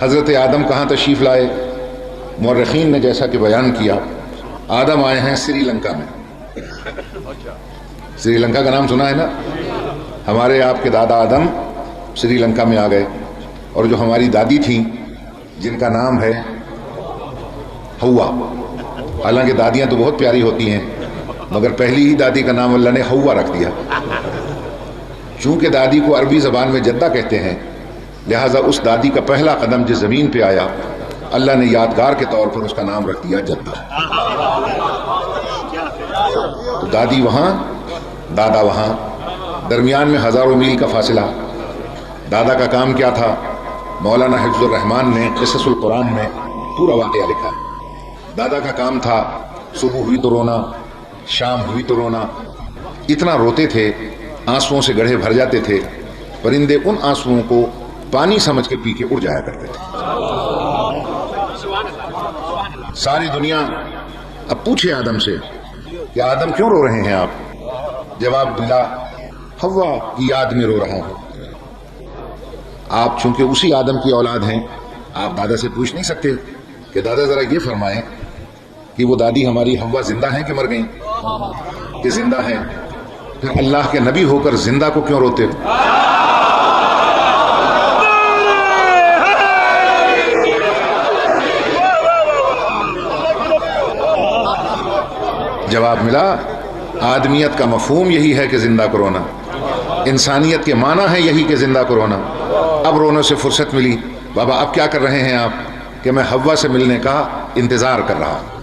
حضرت آدم کہاں تشریف لائے؟ مورخین نے جیسا کہ بیان کیا، آدم آئے ہیں سری لنکا میں۔ سری لنکا کا نام سنا ہے نا؟ ہمارے آپ کے دادا آدم سری لنکا میں آ گئے، اور جو ہماری دادی تھیں جن کا نام ہے ہوا، حالانکہ دادیاں تو بہت پیاری ہوتی ہیں مگر پہلی ہی دادی کا نام اللہ نے ہوا رکھ دیا۔ چونکہ دادی کو عربی زبان میں جدہ کہتے ہیں، لہٰذا اس دادی کا پہلا قدم جس زمین پہ آیا اللہ نے یادگار کے طور پر اس کا نام رکھ دیا جدہ۔ تو دادی وہاں، دادا وہاں، درمیان میں ہزاروں میل کا فاصلہ۔ دادا کا کام کیا تھا؟ مولانا حفظ الرحمان نے قصص القرآن میں پورا واقعہ لکھا ہے۔ دادا کا کام تھا صبح ہوئی تو رونا، شام ہوئی تو رونا، اتنا روتے تھے آنسوؤں سے گڑھے بھر جاتے تھے، پرندے ان آنسوؤں کو پانی سمجھ کے پی کے اڑ جایا کرتے تھے۔ ساری دنیا اب پوچھے آدم سے کہ آدم کیوں رو رہے ہیں آپ؟ جواب ملا، ہوا کی یاد میں رو رہا ہوں۔ آپ چونکہ اسی آدم کی اولاد ہیں، آپ دادا سے پوچھ نہیں سکتے کہ دادا ذرا یہ فرمائیں کہ وہ دادی ہماری ہوا زندہ ہیں کہ مر گئیں؟ کہ زندہ ہیں، پھر اللہ کے نبی ہو کر زندہ کو کیوں روتے ہو؟ جواب ملا، آدمیت کا مفہوم یہی ہے کہ زندہ کو رونا، انسانیت کے معنی ہے یہی کہ زندہ کو رونا۔ اب رونے سے فرصت ملی، بابا اب کیا کر رہے ہیں آپ؟ کہ میں ہوا سے ملنے کا انتظار کر رہا ہوں۔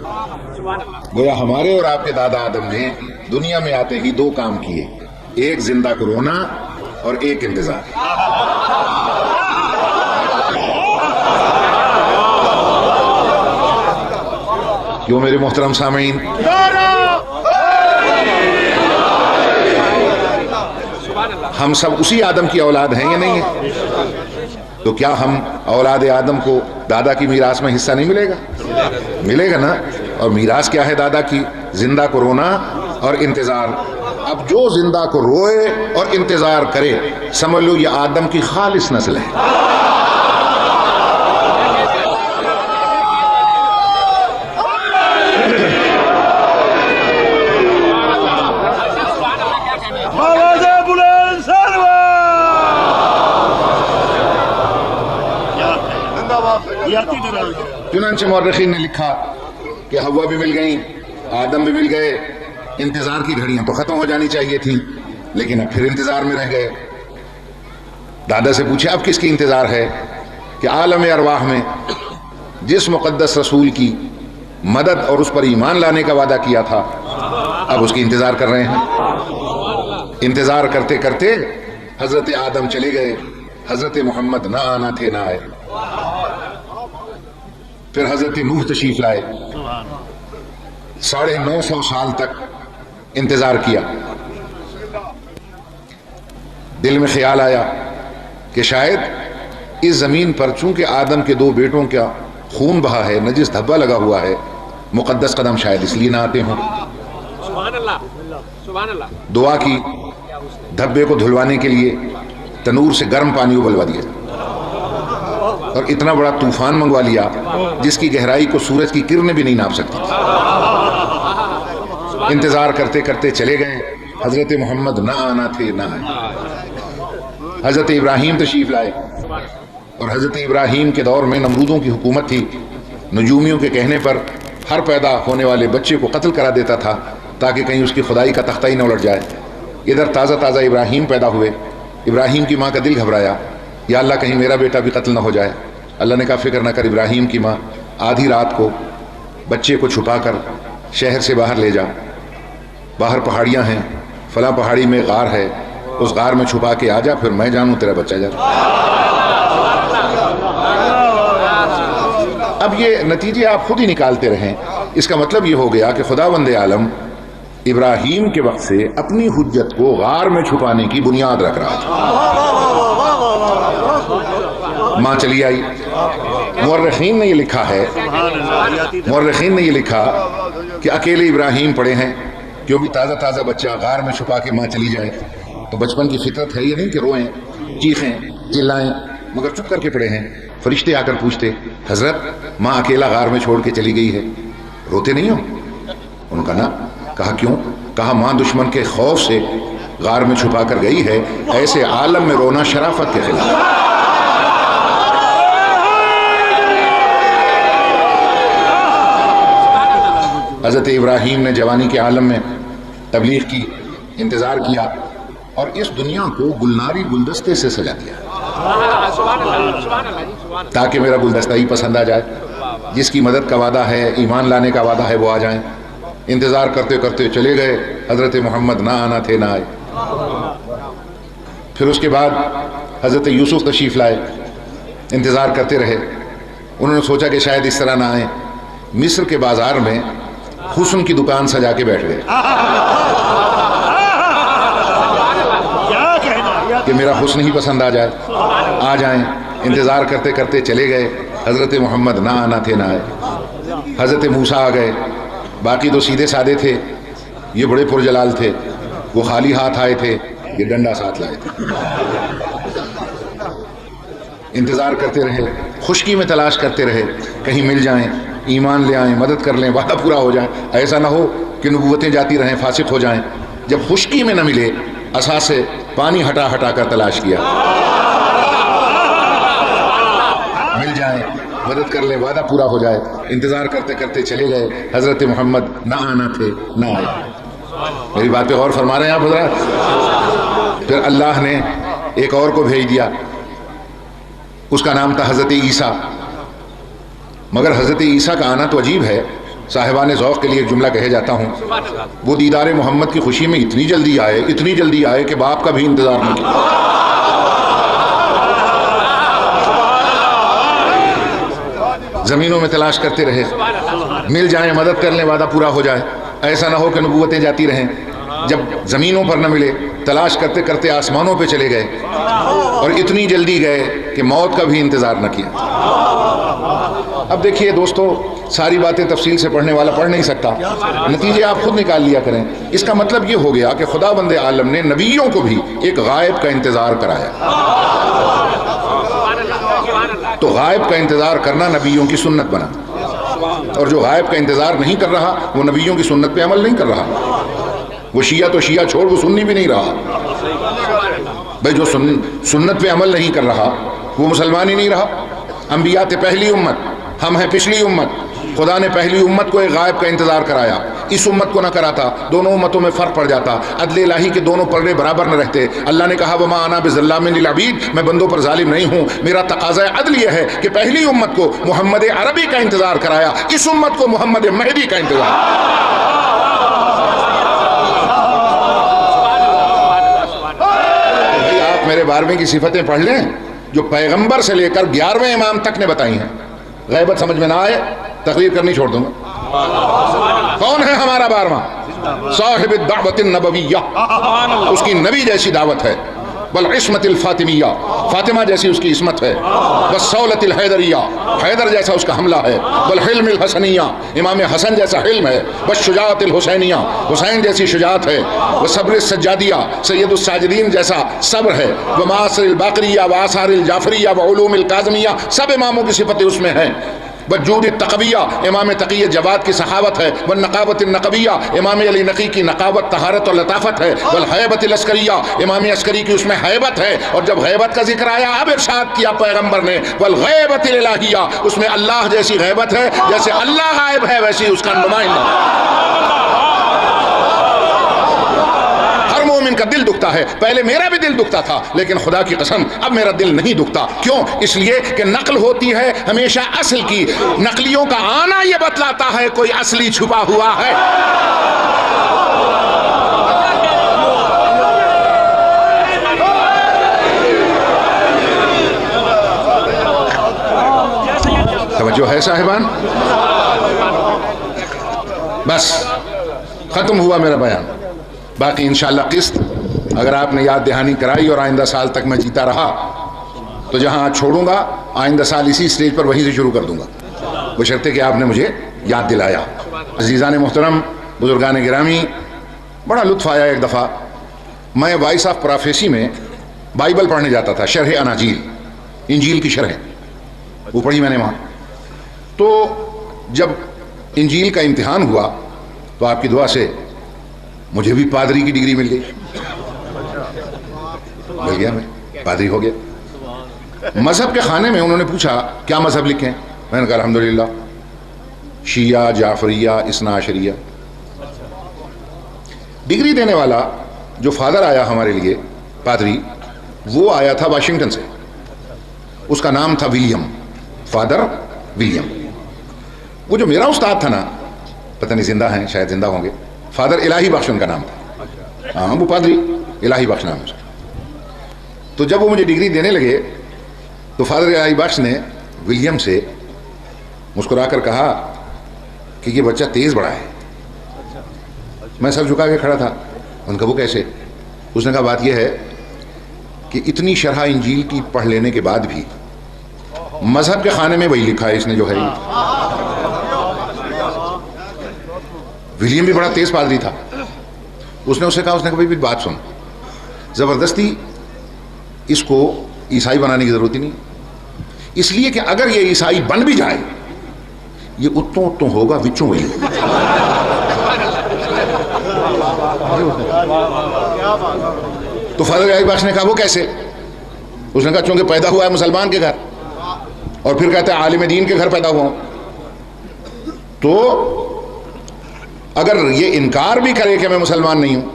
گویا ہمارے اور آپ کے دادا آدم نے دنیا میں آتے ہی دو کام کیے، ایک زندہ کو رونا اور ایک انتظار۔ کیوں میرے محترم سامعین؟ ہم سب اسی آدم کی اولاد ہیں یا نہیں ہیں؟ تو کیا ہم اولاد آدم کو دادا کی میراث میں حصہ نہیں ملے گا؟ ملے گا نا۔ اور میراث کیا ہے دادا کی؟ زندہ کو رونا اور انتظار۔ اب جو زندہ کو روئے اور انتظار کرے سمجھ لو یہ آدم کی خالص نسل ہے۔ چنانچہ مورخین نے لکھا کہ ہوا بھی مل گئیں، آدم بھی مل گئے، انتظار کی گھڑیاں تو ختم ہو جانی چاہیے تھیں، لیکن اب پھر انتظار میں رہ گئے۔ دادا سے پوچھے اب کس کی انتظار ہے؟ کہ عالم ارواح میں جس مقدس رسول کی مدد اور اس پر ایمان لانے کا وعدہ کیا تھا اب اس کی انتظار کر رہے ہیں۔ انتظار کرتے کرتے حضرت آدم چلے گئے، حضرت محمد نہ آنا تھے نہ آئے۔ پھر حضرت نوح تشریف لائے، 950 سال تک انتظار کیا۔ دل میں خیال آیا کہ شاید اس زمین پر چونکہ آدم کے دو بیٹوں کا خون بہا ہے، نجس دھبا لگا ہوا ہے، مقدس قدم شاید اس لیے نہ آتے ہوں۔ دعا کی، دھبے کو دھلوانے کے لیے تنور سے گرم پانی ابلوا دیا اور اتنا بڑا طوفان منگوا لیا جس کی گہرائی کو سورج کی کرنیں بھی نہیں ناپ سکتی۔ انتظار کرتے کرتے چلے گئے، حضرت محمد نہ آنا تھے نہ آئے۔ حضرت ابراہیم تشریف لائے، اور حضرت ابراہیم کے دور میں نمرودوں کی حکومت تھی، نجومیوں کے کہنے پر ہر پیدا ہونے والے بچے کو قتل کرا دیتا تھا تاکہ کہیں اس کی خدائی کا تختہ ہی نہ الٹ جائے۔ ادھر تازہ تازہ ابراہیم پیدا ہوئے، ابراہیم کی ماں کا دل گھبرایا، یا اللہ کہیں میرا بیٹا بھی قتل نہ ہو جائے۔ اللہ نے کہا فکر نہ کر ابراہیم کی ماں، آدھی رات کو بچے کو چھپا کر شہر سے باہر لے جا، باہر پہاڑیاں ہیں، فلاں پہاڑی میں غار ہے، اس غار میں چھپا کے آ جا، پھر میں جانوں تیرا بچہ جا۔ اب یہ نتیجے آپ خود ہی نکالتے رہیں۔ اس کا مطلب یہ ہو گیا کہ خداوند عالم ابراہیم کے وقت سے اپنی حجت کو غار میں چھپانے کی بنیاد رکھ رہا تھا۔ ماں چلی آئی۔ مورخین نے یہ لکھا کہ اکیلے ابراہیم پڑے ہیں، کیونکہ تازہ تازہ بچہ غار میں چھپا کے ماں چلی جائے تو بچپن کی فطرت ہے یہ نہیں کہ روئیں، چیخیں، چلائیں، مگر چپ کر کے پڑے ہیں. فرشتے آ کر پوچھتے حضرت ماں اکیلا غار میں چھوڑ کے چلی گئی ہے, روتے نہیں ہو؟ انہوں نے کہا نا. کہا کیوں؟ کہا ماں دشمن کے خوف سے غار میں چھپا کر گئی ہے, ایسے عالم میں رونا شرافت کے خلاف. حضرت ابراہیم نے جوانی کے عالم میں تبلیغ کی, انتظار کیا اور اس دنیا کو گلناری گلدستے سے سجا دیا تاکہ میرا گلدستہ ہی پسند آ جائے. جس کی مدد کا وعدہ ہے, ایمان لانے کا وعدہ ہے, وہ آ جائیں. انتظار کرتے کرتے چلے گئے. حضرت محمد نہ آنا تھے, نہ آئے. پھر اس کے بعد حضرت یوسف تشریف لائے. انتظار کرتے رہے. انہوں نے سوچا کہ شاید اس طرح نہ آئیں. مصر کے بازار میں حسن کی دکان سجا کے بیٹھ گئے کہ میرا حسن ہی پسند آ جائے, آ جائیں. انتظار کرتے کرتے چلے گئے. حضرت محمد نہ آنا تھے, نہ آئے. حضرت موسیٰ آ گئے. باقی تو سیدھے سادے تھے, یہ بڑے پرجلال تھے. وہ خالی ہاتھ آئے تھے, یہ ڈنڈا ساتھ لائے تھے. انتظار کرتے رہے, خشکی میں تلاش کرتے رہے, کہیں مل جائیں, ایمان لے آئیں, مدد کر لیں, وعدہ پورا ہو جائیں. ایسا نہ ہو کہ نبوتیں جاتی رہیں, فاسق ہو جائیں. جب خشکی میں نہ ملے, عصا سے پانی ہٹا ہٹا کر تلاش کیا, مل جائیں, مدد کر لیں, وعدہ پورا ہو جائے. انتظار کرتے کرتے چلے گئے. حضرت محمد نہ آنا تھے, نہ آئے. میری بات پہ غور فرما رہے ہیں آپ حضرات؟ پھر اللہ نے ایک اور کو بھیج دیا, اس کا نام تھا حضرت عیسیٰ. مگر حضرت عیسیٰ کا آنا تو عجیب ہے. صاحبان ذوق کے لیے ایک جملہ کہے جاتا ہوں, وہ دیدار محمد کی خوشی میں اتنی جلدی آئے کہ باپ کا بھی انتظار نہیں کیا. زمینوں میں تلاش کرتے رہے, مل جائیں, مدد کر لیں, وعدہ پورا ہو جائے. ایسا نہ ہو کہ نبوتیں جاتی رہیں. جب زمینوں پر نہ ملے, تلاش کرتے کرتے آسمانوں پہ چلے گئے, اور اتنی جلدی گئے کہ موت کا بھی انتظار نہ کیا. اب دیکھیے دوستو, ساری باتیں تفصیل سے پڑھنے والا پڑھ نہیں سکتا, نتیجے آپ خود نکال لیا کریں. اس کا مطلب یہ ہو گیا کہ خدا بند عالم نے نبیوں کو بھی ایک غائب کا انتظار کرایا. تو غائب کا انتظار کرنا نبیوں کی سنت بنا, اور جو غائب کا انتظار نہیں کر رہا وہ نبیوں کی سنت پہ عمل نہیں کر رہا. وہ شیعہ تو شیعہ چھوڑ, وہ سنی بھی نہیں رہا. بھائی جو سنت پہ عمل نہیں کر رہا وہ مسلمان ہی نہیں رہا. انبیاء تھے پہلی امت, ہم ہیں پچھلی امت. خدا نے پہلی امت کو ایک غائب کا انتظار کرایا, اس امت کو نہ کراتا دونوں امتوں میں فرق پڑ جاتا, عدل الہی کے دونوں پلڑے برابر نہ رہتے. اللہ نے کہا وما انا بظلام للعبید, میں بندوں پر ظالم نہیں ہوں. میرا تقاضا عدل یہ ہے کہ پہلی امت کو محمد عربی کا انتظار کرایا, اس امت کو محمد مہدی کا انتظار. میرے 12ویں کی صفتیں پڑھ لیں جو پیغمبر سے لے کر 11ویں امام تک نے بتائی ہیں. غیبت سمجھ میں نہ آئے, تقریر کرنی چھوڑ دوں گا. کون ہے ہمارا 12واں؟ صاحب الدعوت النبویہ, اس کی نبی جیسی دعوت ہے. والعصمت الفاطمیہ, فاطمہ جیسی اس کی عصمت ہے. والصولۃ الحیدریہ, حیدر جیسا اس کا حملہ ہے. والحلم الحسنیہ, امام حسن جیسا حلم ہے. والشجاعت الحسینیہ, حسین جیسی شجاعت ہے. والصبر السجادیہ, سید الساجدین جیسا صبر ہے. ومآثر الباقریہ وآثار الجعفریہ وعلوم الکاظمیہ, سب اماموں کی صفتیں اس میں ہیں. والجود التقویہ, امام تقی جواد کی سخاوت ہے. والنقابت النقبیہ, امام علی نقی کی نقابت, طہارت اور لطافت ہے. والحیبت العسکریہ, امام عسکری کی اس میں حیبت ہے. اور جب غیبت کا ذکر آیا اب ارشاد کیا پیغمبر نے والغیبت الالہیہ, اس میں اللہ جیسی غیبت ہے, جیسے اللہ غائب ہے ویسی اس کا نمائندہ. مومن کا دل دکھتا ہے, پہلے میرا بھی دل دکھتا تھا, لیکن خدا کی قسم اب میرا دل نہیں دکھتا. کیوں؟ اس لیے کہ نقل ہوتی ہے ہمیشہ اصل کی. نقلیوں کا آنا یہ بتلاتا ہے کوئی اصلی چھپا ہوا ہے. توجہ ہے صاحبان؟ بس ختم ہوا میرا بیان. باقی انشاءاللہ قسط اگر آپ نے یاد دہانی کرائی اور آئندہ سال تک میں جیتا رہا تو جہاں چھوڑوں گا آئندہ سال اسی سٹیج پر وہیں سے شروع کر دوں گا, بشرطے کہ آپ نے مجھے یاد دلایا. عزیزان محترم, بزرگان گرامی, بڑا لطف آیا. ایک دفعہ میں وائس آف پرافیسی میں بائبل پڑھنے جاتا تھا, شرح اناجیل. انجیل کی شرح وہ پڑھی میں نے وہاں. تو جب انجیل کا امتحان ہوا تو آپ کی دعا سے مجھے بھی پادری کی ڈگری مل گئی. مل گیا، میں پادری ہو گیا. مذہب کے خانے میں انہوں نے پوچھا کیا مذہب لکھیں؟ میں نے کہا الحمدللہ شیعہ، جعفریہ، اثنا عشریہ. ڈگری دینے والا جو فادر آیا ہمارے لیے پادری، وہ آیا تھا واشنگٹن سے. اس کا نام تھا ولیم، فادر ولیم. وہ جو میرا استاد تھا نا، پتہ نہیں زندہ ہیں، شاید زندہ ہوں گے، فادر الہی بخش ان کا نام تھا. ہاں وہ پادری الہی بخش نام ہے اس کا. تو جب وہ مجھے ڈگری دینے لگے تو فادر الہی بخش نے ولیم سے مسکرا کر کہا کہ یہ بچہ تیز بڑا ہے. میں سر جھکا کے کھڑا تھا. ان کا وہ کیسے؟ اس نے کہا بات یہ ہے کہ اتنی شرح انجیل کی پڑھ لینے کے بعد بھی مذہب کے خانے میں وہی لکھا ہے اس نے جو ہے. ولیم بھی بڑا تیز پادری تھا. اس نے کہا بھائی بات سن، زبردستی اس کو عیسائی بنانے کی ضرورت ہی نہیں، اس لیے کہ اگر یہ عیسائی بن بھی جائے یہ اتوں اتوں ہوگا وچوں وہی. تو فادر الہی بخش نے کہا وہ کیسے؟ اس نے کہا چونکہ پیدا ہوا ہے مسلمان کے گھر اور پھر کہتا ہے عالم دین کے گھر پیدا ہوا ہوں، تو اگر یہ انکار بھی کرے کہ میں مسلمان نہیں ہوں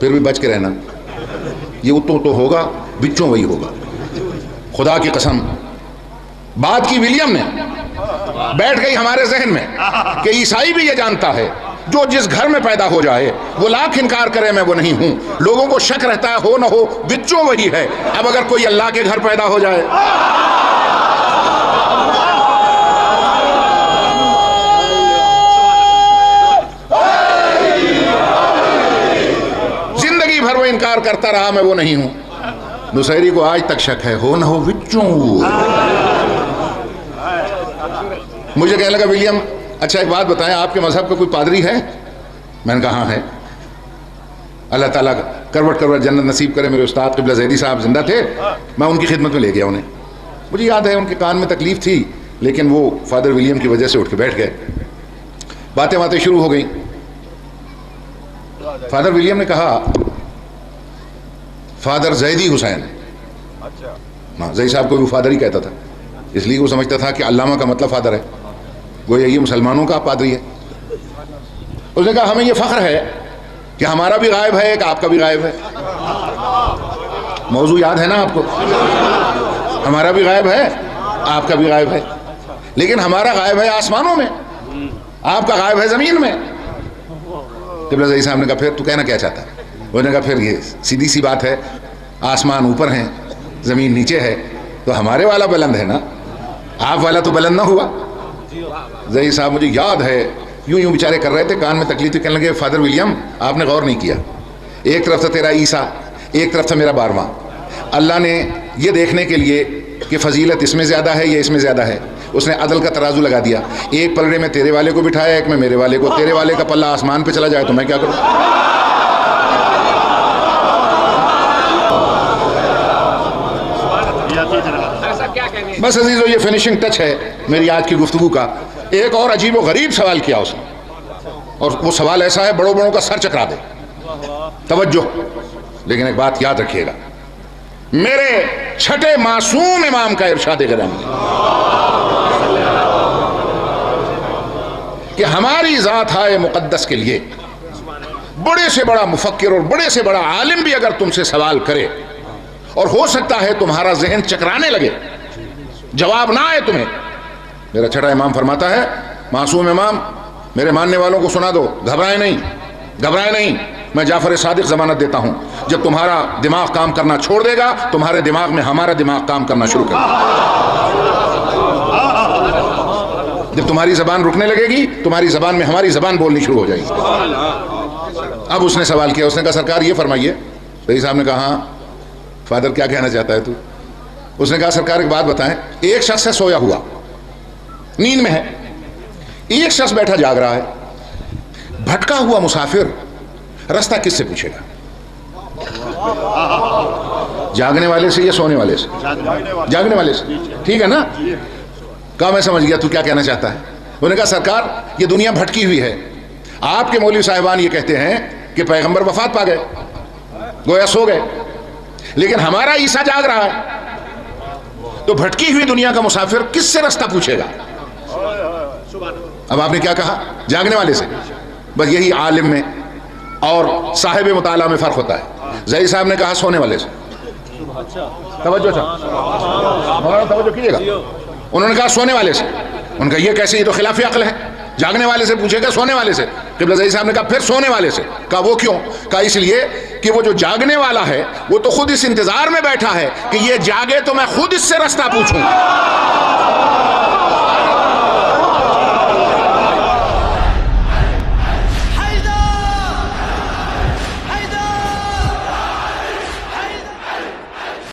پھر بھی بچ کے رہنا، یہ اتوں تو ہوگا بچوں وہی ہوگا. خدا کی قسم بات کی ولیم نے، بیٹھ گئی ہمارے ذہن میں کہ عیسائی بھی یہ جانتا ہے جو جس گھر میں پیدا ہو جائے وہ لاکھ انکار کرے میں وہ نہیں ہوں. لوگوں کو شک رہتا ہے ہو نہ ہو بچوں وہی ہے. اب اگر کوئی اللہ کے گھر پیدا ہو جائے، زندگی بھر وہ انکار کرتا رہا میں وہ نہیں ہوں. نصیری کو آج تک شک ہے ہو نہ ہو بچوں. مجھے کہنے لگا ولیم اچھا ایک بات بتائیں، آپ کے مذہب کا کوئی پادری ہے؟ میں نے کہا ہاں ہے. اللہ تعالیٰ کروٹ کروٹ جنت نصیب کرے. میرے استاد قبلہ زیدی صاحب زندہ تھے، میں ان کی خدمت میں لے گیا انہیں. مجھے یاد ہے ان کے کان میں تکلیف تھی لیکن وہ فادر ولیم کی وجہ سے اٹھ کے بیٹھ گئے. باتیں شروع ہو گئیں. فادر ولیم نے کہا فادر زیدی حسین. ہاں زیدی صاحب کو بھی فادر ہی کہتا تھا، اس لیے وہ سمجھتا تھا کہ علامہ کا مطلب فادر ہے، گویا یہ مسلمانوں کا پادری ہے. اس نے کہا ہمیں یہ فخر ہے کہ ہمارا بھی غائب ہے ایک، آپ کا بھی غائب ہے. موضوع یاد ہے نا آپ کو؟ ہمارا بھی غائب ہے آپ کا بھی غائب ہے، لیکن ہمارا غائب ہے آسمانوں میں، آپ کا غائب ہے زمین میں. قبلہ زیدی صاحب نے کہا پھر تو کہنا کیا چاہتا ہے؟ انہوں نے کہا پھر یہ سیدھی سی بات ہے، آسمان اوپر ہیں زمین نیچے ہے، تو ہمارے والا بلند ہے نا، آپ والا تو بلند نہ ہوا. زیدی صاحب مجھے یاد ہے یوں بیچارے کر رہے تھے، کان میں تکلیف تھی. کہنے لگے فادر ولیم آپ نے غور نہیں کیا، ایک طرف تھا تیرا عیسیٰ، ایک طرف تھا میرا 12واں. اللہ نے یہ دیکھنے کے لیے کہ فضیلت اس میں زیادہ ہے یا اس میں زیادہ ہے، اس نے عدل کا ترازو لگا دیا. ایک پلڑے میں تیرے والے کو بٹھایا، ایک میں میرے والے کو. تیرے والے کا پلہ آسمان پہ چلا جائے تو میں کیا کروں؟ بس عزیزو یہ فنیشنگ ٹچ ہے میری آج کی گفتگو کا. ایک اور عجیب و غریب سوال کیا اس نے، اور وہ سوال ایسا ہے بڑوں کا سر چکرا دے. توجہ، لیکن ایک بات یاد رکھیے گا، میرے چھٹے معصوم امام کا ارشاد گرامی کہ ہماری ذات ہے مقدس کے لیے بڑے سے بڑا مفکر اور بڑے سے بڑا عالم بھی اگر تم سے سوال کرے اور ہو سکتا ہے تمہارا ذہن چکرانے لگے، جواب نہ آئے تمہیں، میرا چھٹا امام فرماتا ہے معصوم امام میرے ماننے والوں کو سنا دو، گھبرائے نہیں، میں جعفر صادق ضمانت دیتا ہوں جب تمہارا دماغ کام کرنا چھوڑ دے گا تمہارے دماغ میں ہمارا دماغ کام کرنا شروع کرے گا. جب تمہاری زبان رکنے لگے گی تمہاری زبان میں ہماری زبان بولنی شروع ہو جائے گی. اب اس نے سوال کیا، اس نے کہا سرکار یہ فرمائیے. رئیس صاحب نے کہا ہاں فادر کیا کہنا چاہتا ہے تو؟ اس نے کہا سرکار ایک بات بتائیں، ایک شخص ہے سویا ہوا نیند میں ہے، ایک شخص بیٹھا جاگ رہا ہے، بھٹکا ہوا مسافر رستہ کس سے پوچھے گا؟ جاگنے والے سے یا سونے والے سے؟ جاگنے والے سے، ٹھیک ہے نا؟ کہا میں سمجھ گیا تو کیا کہنا چاہتا ہے. انہوں نے کہا سرکار یہ دنیا بھٹکی ہوئی ہے، آپ کے مولوی صاحبان یہ کہتے ہیں کہ پیغمبر وفات پا گئے، گویا سو گئے، لیکن ہمارا عیسیٰ جاگ رہا ہے، تو بھٹکی ہوئی دنیا کا مسافر کس سے رستہ پوچھے گا؟ اب آپ نے کیا کہا؟ جاگنے والے سے. بس یہی عالم میں اور صاحب مطالعہ میں فرق ہوتا ہے. زئی صاحب نے کہا سونے والے سے. توجہ توجہ کیجیے گا. انہوں نے کہا سونے والے سے. ان کا یہ کیسے، یہ تو خلاف عقل ہے، جاگنے والے سے پوچھے گا سونے والے سے. قبلہ زئی صاحب نے کہا پھر سونے والے سے. کہا وہ کیوں؟ کہا اس لیے کہ وہ جو جاگنے والا ہے وہ تو خود اس انتظار میں بیٹھا ہے کہ یہ جاگے تو میں خود اس سے رستہ پوچھوں.